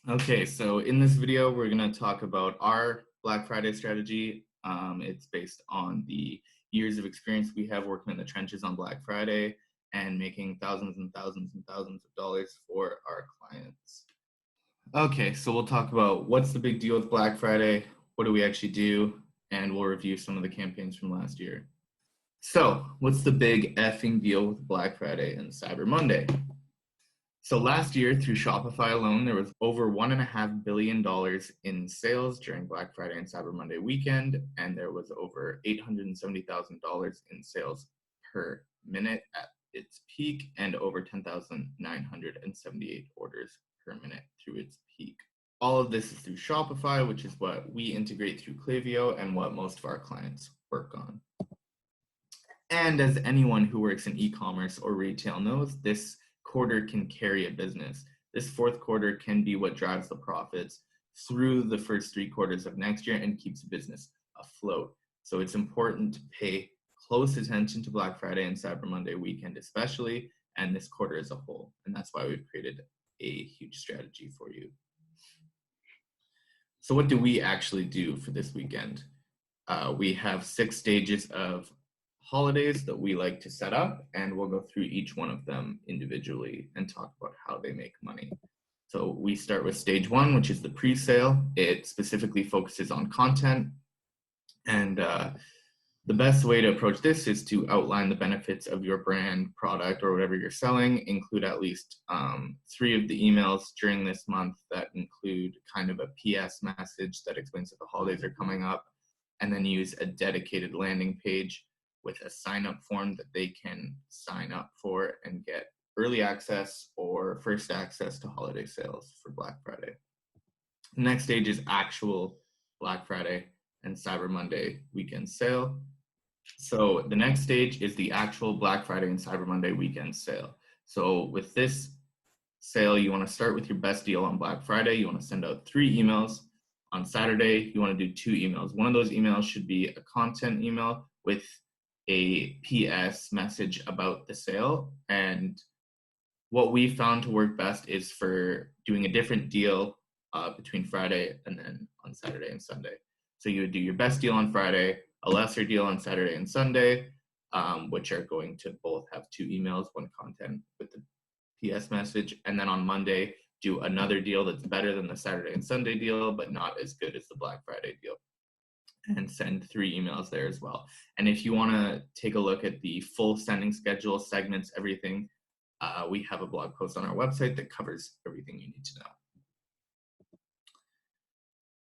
Okay, so in this video, we're going to talk about our Black Friday strategy. It's based on the years of experience we have working in the trenches on Black Friday and making thousands and thousands and thousands of dollars for our clients. Okay, so we'll talk about what's the big deal with Black Friday, what do we actually do, and we'll review some of the campaigns from last year. So, what's the big effing deal with Black Friday and Cyber Monday? So last year, through Shopify alone, there was over $1.5 billion in sales during Black Friday and Cyber Monday weekend, and there was over $870,000 in sales per minute at its peak, and over 10,978 orders per minute through its peak. All of this is through Shopify, which is what we integrate through Klaviyo and what most of our clients work on. And as anyone who works in e-commerce or retail knows, this quarter can carry a business. This fourth quarter can be what drives the profits through the first 3 quarters of next year and keeps a business afloat. So it's important to pay close attention to Black Friday and Cyber Monday weekend especially, and this quarter as a whole. And that's why we've created a huge strategy for you. So what do we actually do for this weekend? We have 6 stages of holidays that we like to set up, and we'll go through each one of them individually and talk about how they make money. So we start with stage 1, which is the pre-sale. It specifically focuses on content, and the best way to approach this is to outline the benefits of your brand, product, or whatever you're selling, include at least 3 of the emails during this month that include kind of a PS message that explains that the holidays are coming up, and then use a dedicated landing page with a sign-up form that they can sign up for and get early access or first access to holiday sales for Black Friday. The next stage is actual Black Friday and Cyber Monday weekend sale. So the next stage is the actual Black Friday and Cyber Monday weekend sale. So with this sale, you want to start with your best deal on Black Friday. You want to send out 3 emails. On Saturday, you want to do 2 emails. One of those emails should be a content email with a PS message about the sale. And what we found to work best is for doing a different deal between Friday and then on Saturday and Sunday. So you would do your best deal on Friday, a lesser deal on Saturday and Sunday, which are going to both have 2 emails, one content with the PS message, and then on Monday, do another deal that's better than the Saturday and Sunday deal, but not as good as the Black Friday deal, and send 3 emails there as well. And if you want to take a look at the full sending schedule, segments, everything, we have a blog post on our website that covers everything you need to know.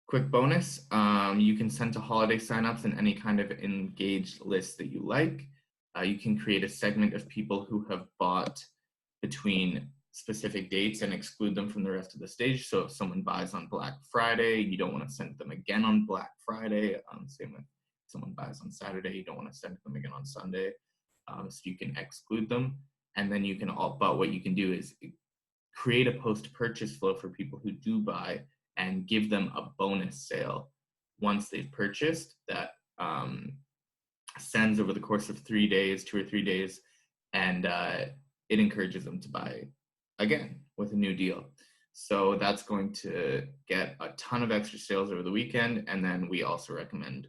Quick bonus, you can send to holiday signups in any kind of engaged list that you like. You can create a segment of people who have bought between specific dates and exclude them from the rest of the stage. So if someone buys on Black Friday, you don't want to send them again on Black Friday. Same with someone buys on Saturday, you don't want to send them again on Sunday. So you can exclude them. And then you can but what you can do is create a post-purchase flow for people who do buy and give them a bonus sale once they've purchased that sends over the course of 3 days, 2 or 3 days, and it encourages them to buy again with a new deal. So that's going to get a ton of extra sales over the weekend. And then we also recommend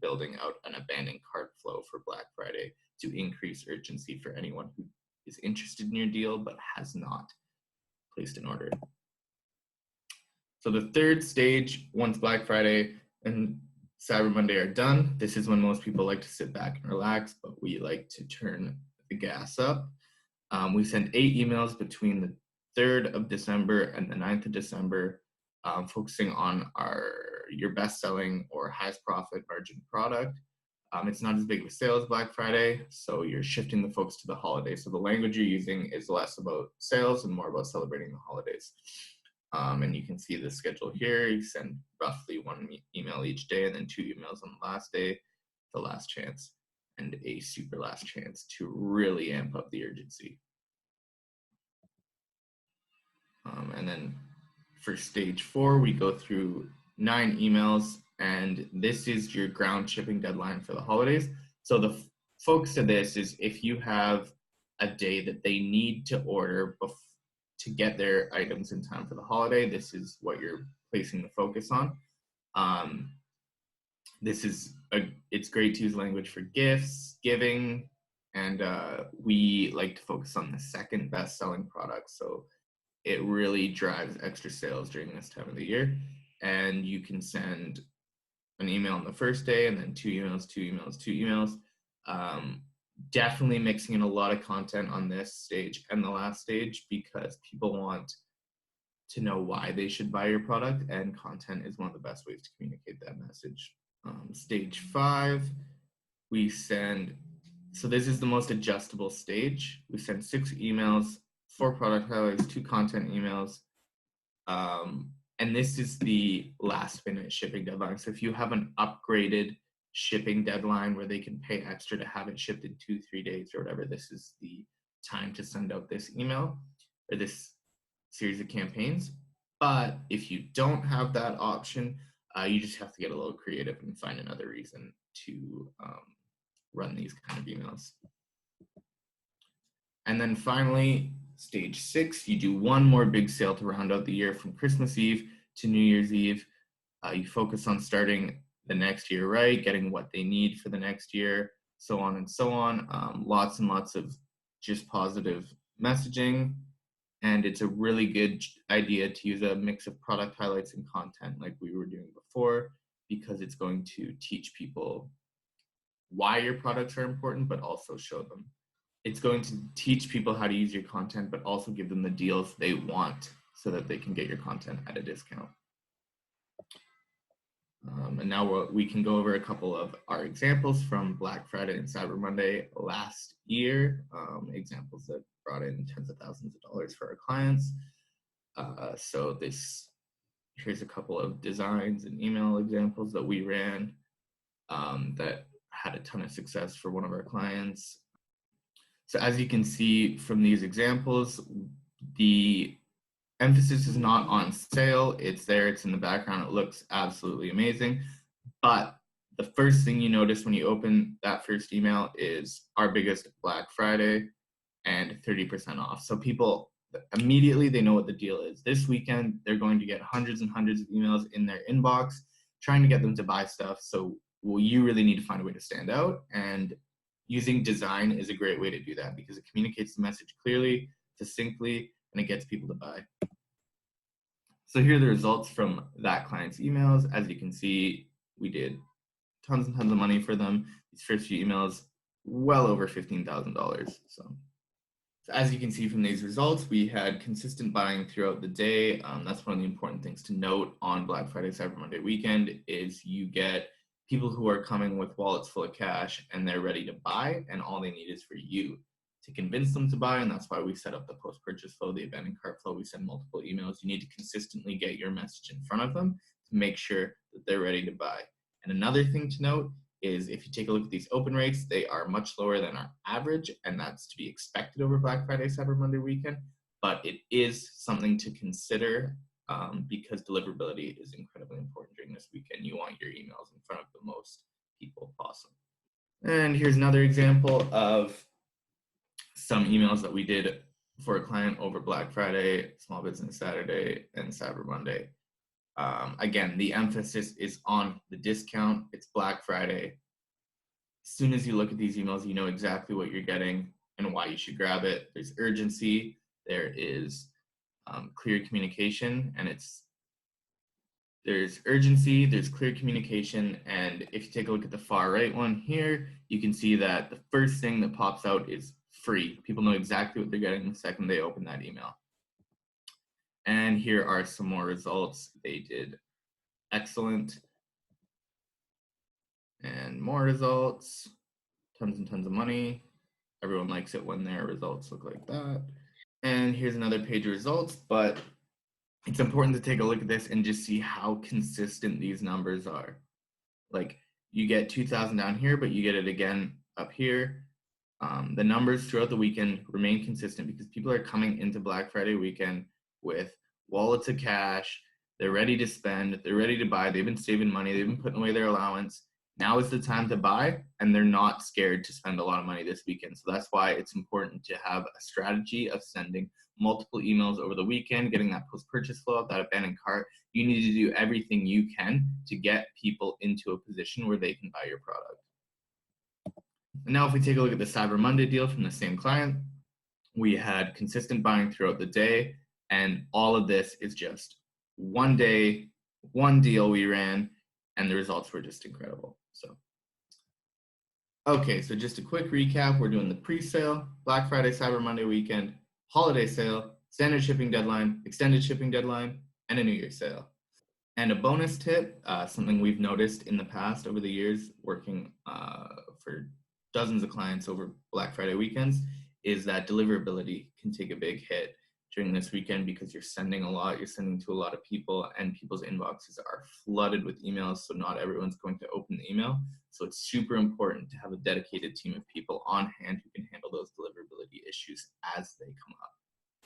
building out an abandoned cart flow for Black Friday to increase urgency for anyone who is interested in your deal but has not placed an order. So the third stage, once Black Friday and Cyber Monday are done, this is when most people like to sit back and relax, but we like to turn the gas up. We send 8 emails between the 3rd of December and the 9th of December, focusing on your best-selling or highest profit margin product. It's not as big of a sale as Black Friday, so you're shifting the focus to the holiday. So the language you're using is less about sales and more about celebrating the holidays. And you can see the schedule here. You send roughly 1 email each day and then 2 emails on the last day, the last chance, and a super last chance to really amp up the urgency. And then for stage 4, we go through 9 emails, and this is your ground shipping deadline for the holidays. So the focus of this is if you have a day that they need to order to get their items in time for the holiday, this is what you're placing the focus on. It's great to use language for gifts, giving, and we like to focus on the second best selling product. So it really drives extra sales during this time of the year. And you can send an email on the first day and then 2 emails, 2 emails, 2 emails. Definitely mixing in a lot of content on this stage and the last stage, because people want to know why they should buy your product, and content is one of the best ways to communicate that message. Stage 5, we send, so this is the most adjustable stage. We send 6 emails, 4 product highlights, 2 content emails, and this is the last minute shipping deadline. So if you have an upgraded shipping deadline where they can pay extra to have it shipped in 2-3 days or whatever, this is the time to send out this email or this series of campaigns. But if you don't have that option, you just have to get a little creative and find another reason to run these kind of emails. And then finally, stage 6, you do one more big sale to round out the year from Christmas Eve to New Year's Eve. You focus on starting the next year right, getting what they need for the next year, so on and so on. Lots and lots of just positive messaging. And it's a really good idea to use a mix of product highlights and content like we were doing before, because it's going to teach people why your products are important, but also show them. It's going to teach people how to use your content, but also give them the deals they want so that they can get your content at a discount. And now we can go over a couple of our examples from Black Friday and Cyber Monday last year, examples that brought in tens of thousands of dollars for our clients. So here's a couple of designs and email examples that we ran that had a ton of success for one of our clients. So as you can see from these examples, the emphasis is not on sale. It's there, it's in the background. It looks absolutely amazing. But the first thing you notice when you open that first email is our biggest Black Friday and 30% off. So people immediately, they know what the deal is. This weekend, they're going to get hundreds and hundreds of emails in their inbox trying to get them to buy stuff. So you really need to find a way to stand out. And using design is a great way to do that, because it communicates the message clearly, succinctly, and it gets people to buy. So here are the results from that client's emails. As you can see, we did tons and tons of money for them. These first few emails, well over $15,000. So as you can see from these results, we had consistent buying throughout the day. That's one of the important things to note on Black Friday, Cyber Monday weekend, is you get people who are coming with wallets full of cash and they're ready to buy, and all they need is for you to convince them to buy. And that's why we set up the post-purchase flow, the abandoned cart flow. We send multiple emails. You need to consistently get your message in front of them to make sure that they're ready to buy. And another thing to note is if you take a look at these open rates, they are much lower than our average, and that's to be expected over Black Friday, Cyber Monday weekend. But it is something to consider because deliverability is incredibly important during this weekend. You want your emails in front of the most people possible. And here's another example of some emails that we did for a client over Black Friday, Small Business Saturday, and Cyber Monday. Again, the emphasis is on the discount. It's Black Friday. As soon as you look at these emails, you know exactly what you're getting and why you should grab it. There's urgency. There is clear communication, and there's urgency, there's clear communication. And if you take a look at the far right one here, you can see that the first thing that pops out is free. People know exactly what they're getting the second they open that email. And here are some more results. They did excellent. And more results, tons and tons of money. Everyone likes it when their results look like that. And here's another page of results, but it's important to take a look at this and just see how consistent these numbers are. Like, you get 2,000 down here, but you get it again up here. The numbers throughout the weekend remain consistent because people are coming into Black Friday weekend with wallets of cash. They're ready to spend. They're ready to buy. They've been saving money. They've been putting away their allowance. Now is the time to buy, and they're not scared to spend a lot of money this weekend. So that's why it's important to have a strategy of sending multiple emails over the weekend, getting that post-purchase flow out, that abandoned cart. You need to do everything you can to get people into a position where they can buy your product. And now if we take a look at the Cyber Monday deal from the same client, we had consistent buying throughout the day, and all of this is just one day, one deal we ran, and the results were just incredible. So, okay, so just a quick recap. We're doing the pre-sale, Black Friday, Cyber Monday weekend, holiday sale, standard shipping deadline, extended shipping deadline, and a New Year's sale. And a bonus tip, something we've noticed in the past over the years working for dozens of clients over Black Friday weekends, is that deliverability can take a big hit during this weekend because you're sending a lot, you're sending to a lot of people, and people's inboxes are flooded with emails, so not everyone's going to open the email. So it's super important to have a dedicated team of people on hand who can handle those deliverability issues as they come up.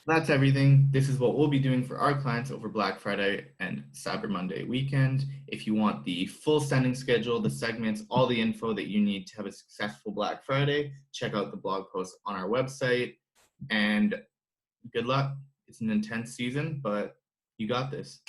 That's everything. This is what we'll be doing for our clients over Black Friday and Cyber Monday weekend. If you want the full sending schedule, the segments, all the info that you need to have a successful Black Friday, check out the blog post on our website. And good luck. It's an intense season, but you got this.